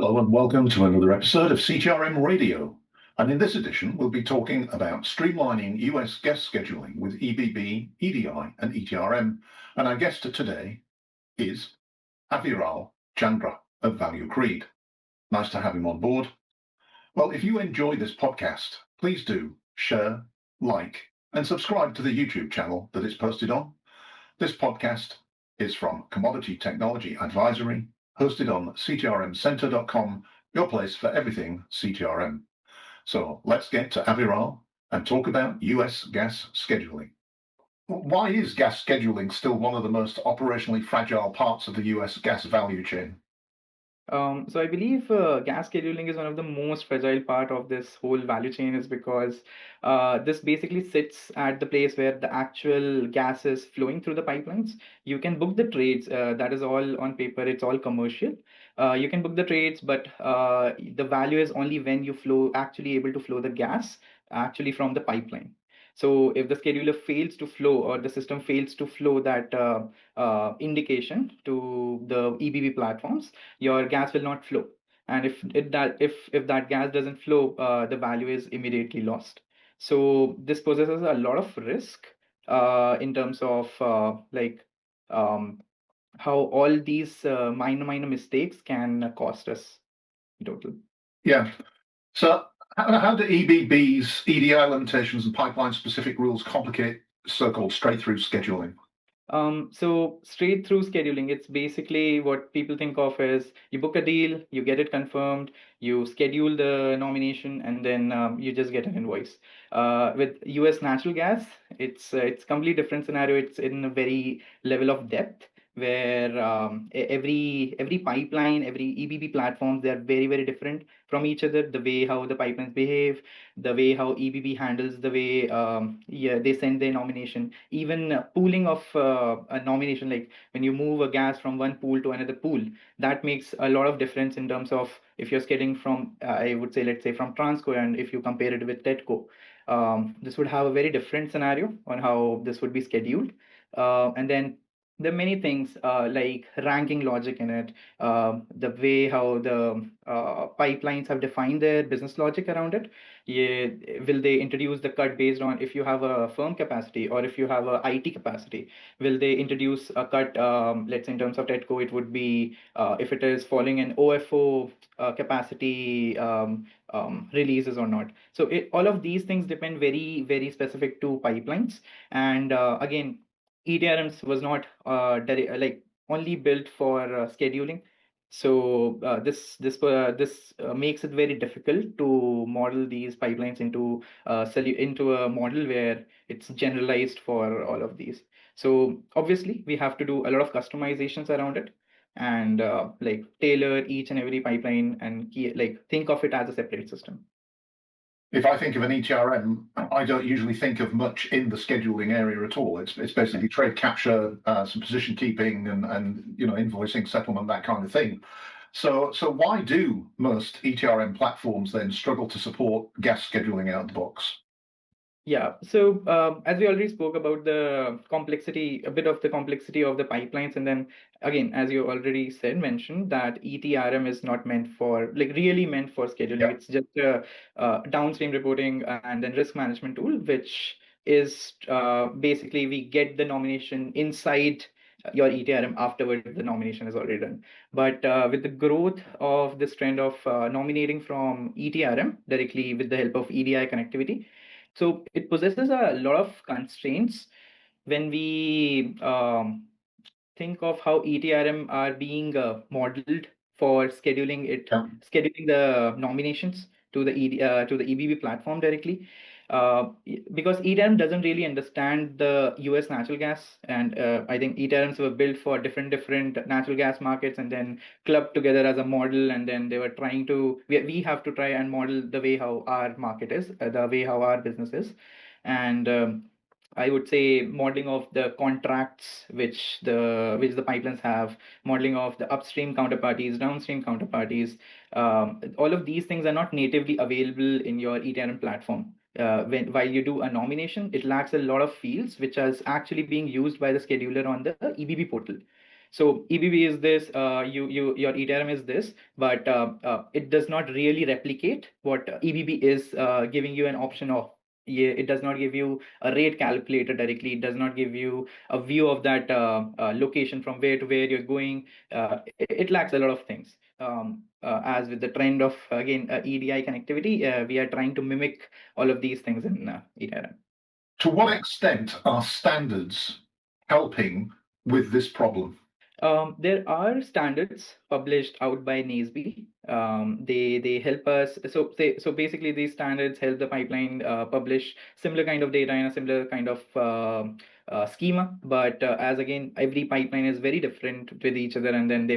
Hello and welcome to another episode of CTRMRadio. And in this edition, we'll be talking about streamlining US guest scheduling with EBB, EDI and ETRM. And our guest today is Aviral, Chandra of Value Creed. Nice to have him on board. Well, if you enjoy this podcast, please do share, like, and subscribe to the YouTube channel that it's posted on. This podcast is from Commodity Technology Advisory, hosted on ctrmcenter.com, your place for everything CTRM. So let's get to Aviral and talk about US gas scheduling. Why is gas scheduling still one of the most operationally fragile parts of the US gas value chain? So I believe gas scheduling is one of the most fragile part of this whole value chain is because this basically sits at the place where the actual gas is flowing through the pipelines. You can book the trades, that is all on paper, it's all commercial. You can book the trades, but the value is only when you actually able to flow the gas actually from the pipeline. So if the scheduler fails to flow or the system fails to flow that indication to the EBB platforms, your gas will not flow. And if that gas doesn't flow, the value is immediately lost. So this possesses a lot of risk in terms of um, how all these minor mistakes can cost us in total. Yeah. So how do EBB's EDI limitations and pipeline-specific rules complicate so-called straight-through scheduling? So straight through scheduling, it's basically what people think of as you book a deal, you get it confirmed, you schedule the nomination, and then you just get an invoice. With US natural gas, it's completely different scenario. It's in a very level of depth where every pipeline, every EBB platforms, they are very different from each other. The way how the pipelines behave, the way how EBB handles, the way they send their nomination, even pooling of a nomination, like when you move a gas from one pool to another pool, that makes a lot of difference in terms of if you're getting from, I would say, let's say from Transco, and if you compare it with TETCO, this would have a very different scenario on how this would be scheduled. And then there are many things like ranking logic in it, the way how the pipelines have defined their business logic around it. Yeah, will they introduce the cut based on if you have a firm capacity or if you have a IT capacity? Will they introduce a cut? Let's say in terms of TETCO, it would be if it is following an OFO capacity releases or not. So all of these things depend very specific to pipelines. And again, ETRMs was not like only built for scheduling. So this makes it very difficult to model these pipelines into a model where it's generalized for all of these. So obviously we have to do a lot of customizations around it and like tailor each and every pipeline and like think of it as a separate system. If I think of an ETRM, I don't usually think of much in the scheduling area at all. It's basically trade capture, some position keeping, and invoicing, settlement, that kind of thing. So why do most ETRM platforms then struggle to support gas scheduling out the box? Yeah, so as we already spoke about the complexity, a bit of the complexity of the pipelines, and then again, as you already mentioned that ETRM is not meant for, like really meant for scheduling. Yeah. It's just a downstream reporting and then risk management tool, which is basically we get the nomination inside your ETRM afterward the nomination is already done. But with the growth of this trend of nominating from ETRM directly with the help of EDI connectivity, so it possesses a lot of constraints when we think of how ETRM are being modeled for scheduling the nominations to the to the EBB platform directly. Because ETRM doesn't really understand the US natural gas, and I think ETRMs were built for different natural gas markets and then clubbed together as a model, and then they were trying to we have to try and model the way how our market is, the way how our business is, and I would say modeling of the contracts which the pipelines have, modeling of the upstream counterparties, downstream counterparties. All of these things are not natively available in your ETRM platform. While you do a nomination, it lacks a lot of fields which is actually being used by the scheduler on the EBB portal. So EBB is this, your ETRM is this, but it does not really replicate what EBB is giving you an option of. Yeah, it does not give you a rate calculator directly. It does not give you a view of that location from where to where you're going. It lacks a lot of things. As with the trend of again EDI connectivity, we are trying to mimic all of these things in ETRM. To what extent are standards helping with this problem? There are standards published out by NASB. They help us. So basically these standards help the pipeline publish similar kind of data in a similar kind of schema. But as again, every pipeline is very different with each other, and then they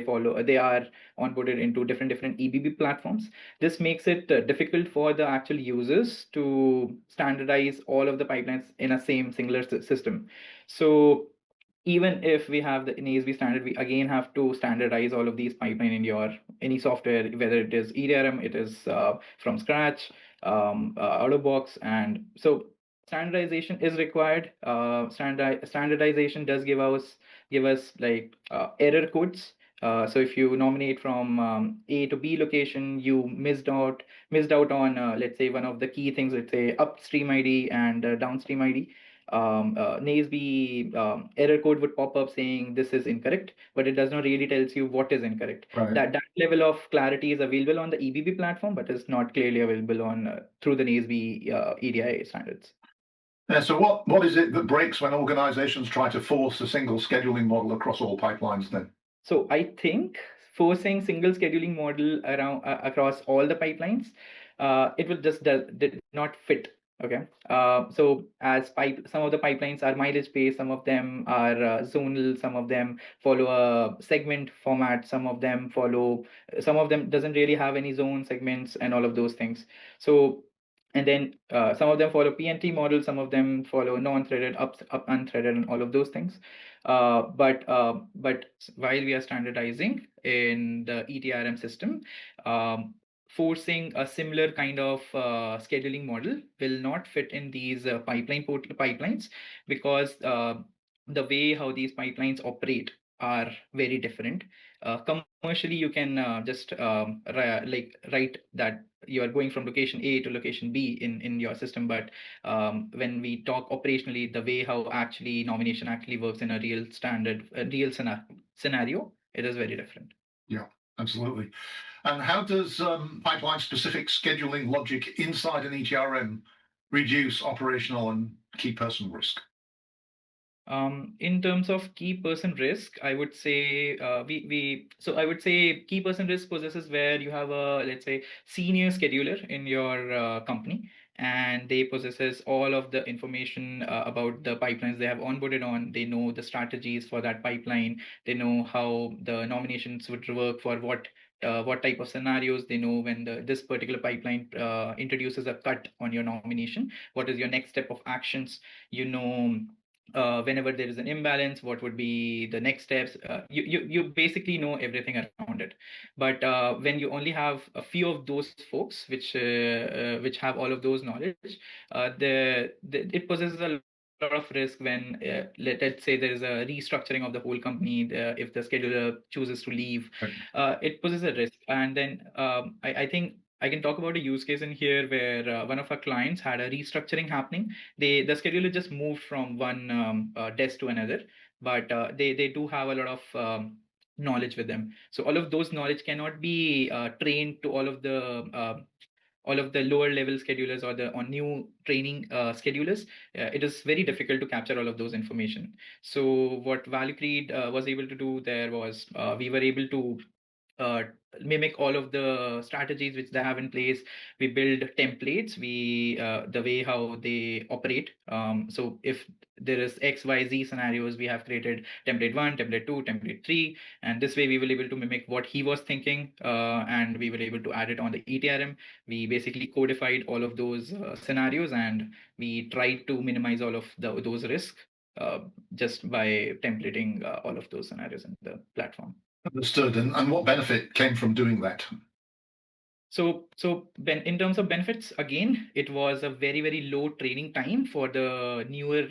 are onboarded into different EBB platforms. This makes it difficult for the actual users to standardize all of the pipelines in a same singular system. So even if we have the NASB standard, we again have to standardize all of these pipeline in your any software, whether it is EDRM, it is from scratch, out of box, and so standardization is required. Standardization does give us like error codes. So if you nominate from A to B location, you missed out on let's say one of the key things, let's say upstream ID and downstream ID. NASB error code would pop up saying this is incorrect, but it does not really tells you what is incorrect. Right. That level of clarity is available on the EBB platform, but is not clearly available on through the NASB EDI standards. So what is it that breaks when organizations try to force a single scheduling model across all pipelines then? So I think forcing single scheduling model around across all the pipelines, it will just did not fit. Okay. So as some of the pipelines are mileage based, some of them are zonal, some of them follow a segment format, some of them doesn't really have any zone segments and all of those things. So and then some of them follow PNT model, some of them follow non-threaded, up unthreaded, and all of those things. But while we are standardizing in the ETRM system, forcing a similar kind of scheduling model will not fit in these pipelines, because the way how these pipelines operate are very different. Commercially, you can just write that you are going from location A to location B in your system, but when we talk operationally, the way how actually nomination actually works in a real scenario, it is very different. Yeah, absolutely. And how does pipeline-specific scheduling logic inside an ETRM reduce operational and key person risk? In terms of key person risk, I would say I would say key person risk possesses where you have a, let's say, senior scheduler in your company, and they possesses all of the information about the pipelines they have onboarded on. They know the strategies for that pipeline. They know how the nominations would work for what type of scenarios. They know when this particular pipeline introduces a cut on your nomination, what is your next step of actions. You know, whenever there is an imbalance, what would be the next steps. You basically know everything around it. But when you only have a few of those folks which have all of those knowledge, it possesses a lot of risk when let's say there is a restructuring of the whole company. If the scheduler chooses to leave, it poses a risk. And then I think I can talk about a use case in here where one of our clients had a restructuring happening. The scheduler just moved from one desk to another, but they do have a lot of knowledge with them. So all of those knowledge cannot be trained to all of the lower level schedulers or the on new training schedulers. It is very difficult to capture all of those information. So what Value Creed was able to do there was we were able to mimic all of the strategies which they have in place. We build templates, the way how they operate. So if there is XYZ scenarios, we have created template 1, template 2, template 3, and this way we will able to mimic what he was thinking, and we were able to add it on the ETRM. We basically codified all of those scenarios, and we tried to minimize all of those risks just by templating all of those scenarios in the platform. Understood. And what benefit came from doing that? So in terms of benefits, again, it was a very, very low training time for the newer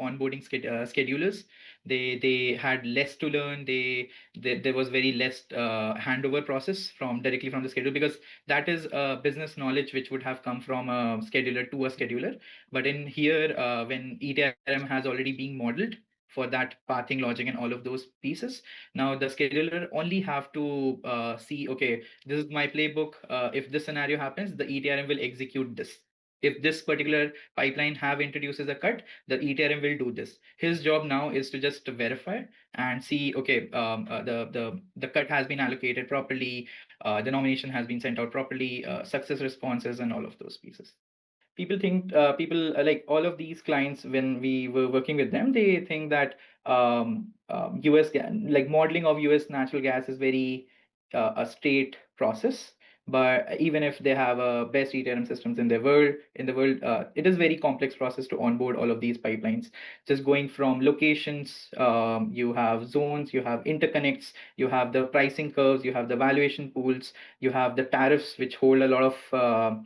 onboarding schedulers. They had less to learn. There was very less handover process directly from the scheduler, because that is business knowledge which would have come from a scheduler to a scheduler. But in here, when ETRM has already been modeled for that pathing logic and all of those pieces, now the scheduler only have to see, okay, this is my playbook. If this scenario happens, the ETRM will execute this. If this particular pipeline have introduces a cut, the ETRM will do this. His job now is to just verify and see, okay, the cut has been allocated properly, the nomination has been sent out properly, success responses, and all of those pieces. People think like all of these clients, when we were working with them, they think that US like modeling of US natural gas is very a straight process. But even if they have best ETRM systems in the world, it is very complex process to onboard all of these pipelines. Just going from locations, you have zones, you have interconnects, you have the pricing curves, you have the valuation pools, you have the tariffs which hold a lot of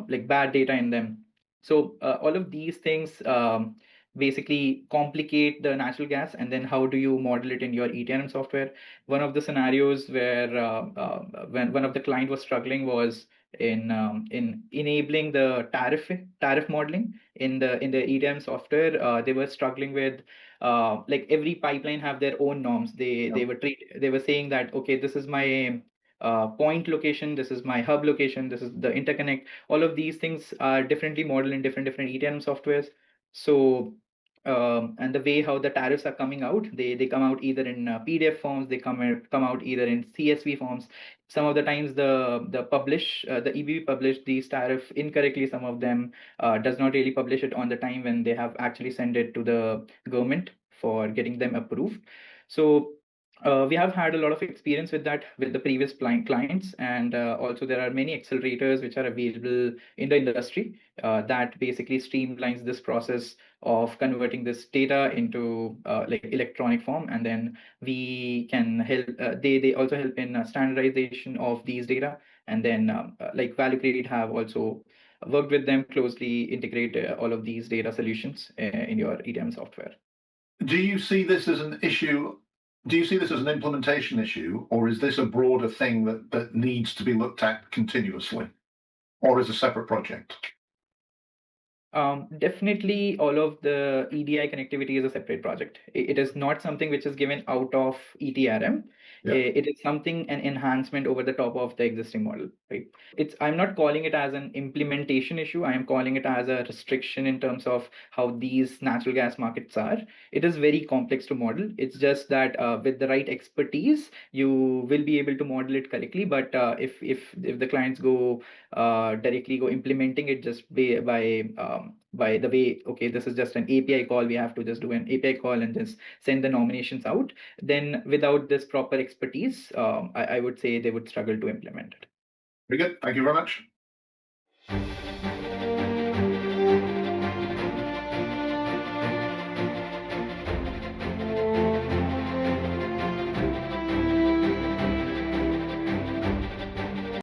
like bad data in them. So all of these things basically complicate the natural gas, and then how do you model it in your ETRM software? One of the scenarios where when one of the client was struggling was in enabling the tariff modeling in the ETRM software. They were struggling with like every pipeline have their own norms. They were saying that, okay, this is my point location, this is my hub location, this is the interconnect. All of these things are differently modeled in different ETRM softwares. So and the way how the tariffs are coming out, they come out either in PDF forms, they come out either in CSV forms. Some of the times the EBB publish these tariff incorrectly. Some of them does not really publish it on the time when they have actually sent it to the government for getting them approved. So we have had a lot of experience with that with the previous clients, and also there are many accelerators which are available in the industry that basically streamlines this process of converting this data into like electronic form, and then we can help. They also help in standardization of these data, and then like Value Creed have also worked with them closely, integrate all of these data solutions in your ETRM software. Do you see this as an issue? Do you see this as an implementation issue, or is this a broader thing that needs to be looked at continuously, or is a separate project? Definitely all of the EDI connectivity is a separate project. It is not something which is given out of ETRM. Yeah. It is something, an enhancement over the top of the existing model, right? I'm not calling it as an implementation issue. I am calling it as a restriction in terms of how these natural gas markets are. It is very complex to model. It's just that with the right expertise, you will be able to model it correctly. But if the clients go directly go implementing it just by the way, okay, this is just an API call, we have to just do an API call and just send the nominations out, then without this proper expertise, I would say they would struggle to implement it. Very good. Thank you very much.